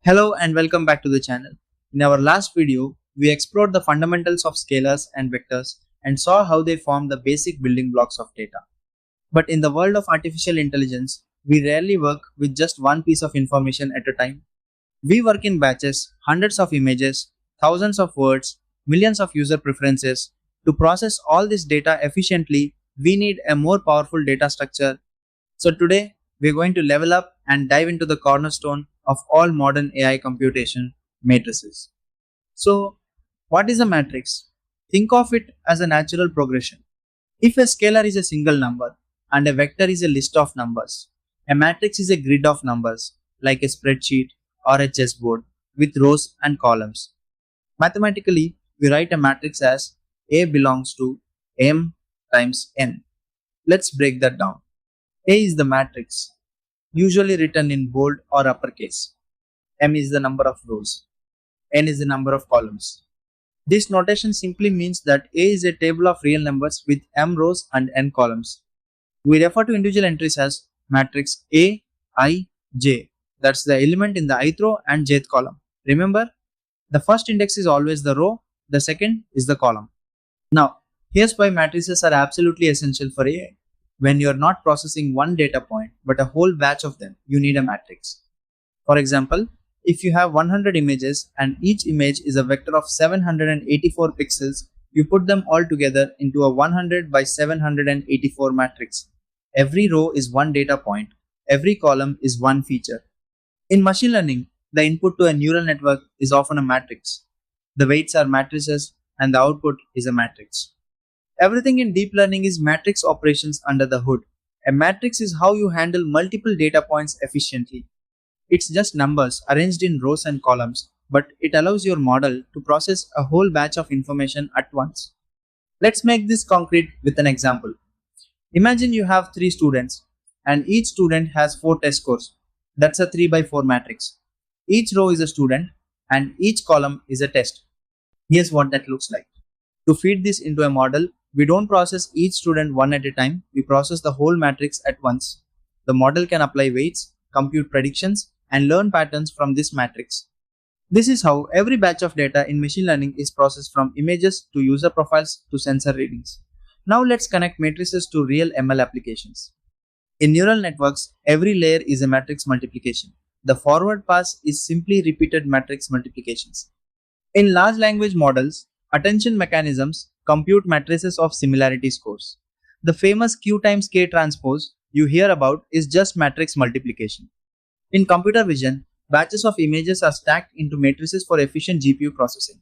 Hello and welcome back to the channel. In our last video, we explored the fundamentals of scalars and vectors and saw how they form the basic building blocks of data. But in the world of artificial intelligence, we rarely work with just one piece of information at a time. We work in batches, hundreds of images, thousands of words, millions of user preferences. To process all this data efficiently, we need a more powerful data structure. So today, we're going to level up and dive into the cornerstone of all modern AI computation, matrices. So, what is a matrix? Think of it as a natural progression. If a scalar is a single number and a vector is a list of numbers, a matrix is a grid of numbers like a spreadsheet or a chessboard with rows and columns. Mathematically, we write a matrix as A belongs to M times N. Let's break that down. A is the matrix, usually written in bold or uppercase. M is the number of rows. N is the number of columns. This notation simply means that A is a table of real numbers with M rows and N columns. We refer to individual entries as matrix A, I, J. That's the element in the ith row and jth column. Remember, the first index is always the row, the second is the column. Now, here's why matrices are absolutely essential for AI. When you're not processing one data point but a whole batch of them, you need a matrix. For example, if you have 100 images and each image is a vector of 784 pixels, you put them all together into a 100 by 784 matrix. Every row is one data point, every column is one feature. In machine learning, the input to a neural network is often a matrix. The weights are matrices and the output is a matrix. Everything in deep learning is matrix operations under the hood. A matrix is how you handle multiple data points efficiently. It's just numbers arranged in rows and columns, but it allows your model to process a whole batch of information at once. Let's make this concrete with an example. Imagine you have 3 students, and each student has 4 test scores. That's a 3 by 4 matrix. Each row is a student, and each column is a test. Here's what that looks like. To feed this into a model, we don't process each student one at a time, we process the whole matrix at once. The model can apply weights, compute predictions, and learn patterns from this matrix. This is how every batch of data in machine learning is processed, from images to user profiles to sensor readings. Now let's connect matrices to real ML applications. In neural networks, every layer is a matrix multiplication. The forward pass is simply repeated matrix multiplications. In large language models, attention mechanisms compute matrices of similarity scores. The famous Q times K transpose you hear about is just matrix multiplication. In computer vision, batches of images are stacked into matrices for efficient GPU processing.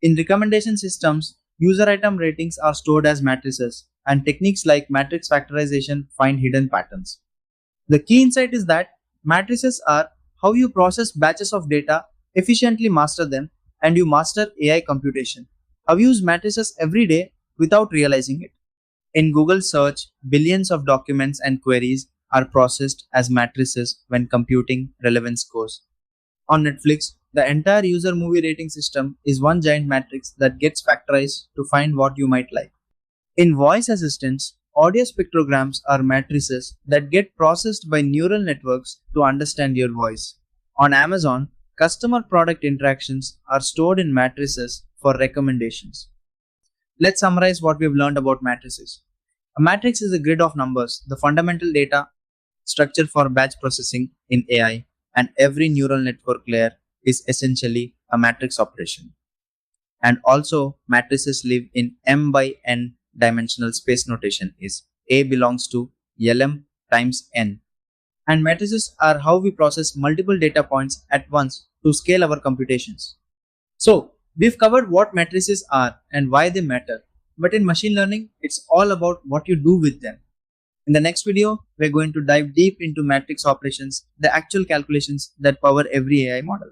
In recommendation systems, user item ratings are stored as matrices, and techniques like matrix factorization find hidden patterns. The key insight is that matrices are how you process batches of data, efficiently master them, and you master AI computation. How you use matrices every day without realizing it. In Google search, billions of documents and queries are processed as matrices when computing relevant scores. On Netflix, the entire user movie rating system is one giant matrix that gets factorized to find what you might like. In voice assistants, audio spectrograms are matrices that get processed by neural networks to understand your voice. On Amazon, customer product interactions are stored in matrices for recommendations. Let's summarize what we've learned about matrices. A matrix is a grid of numbers, the fundamental data structure for batch processing in AI, and every neural network layer is essentially a matrix operation. And also, matrices live in M by N dimensional space notation is A belongs to LM times N. And matrices are how we process multiple data points at once to scale our computations. So, we've covered what matrices are and why they matter. But in machine learning, it's all about what you do with them. In the next video, we're going to dive deep into matrix operations, the actual calculations that power every AI model.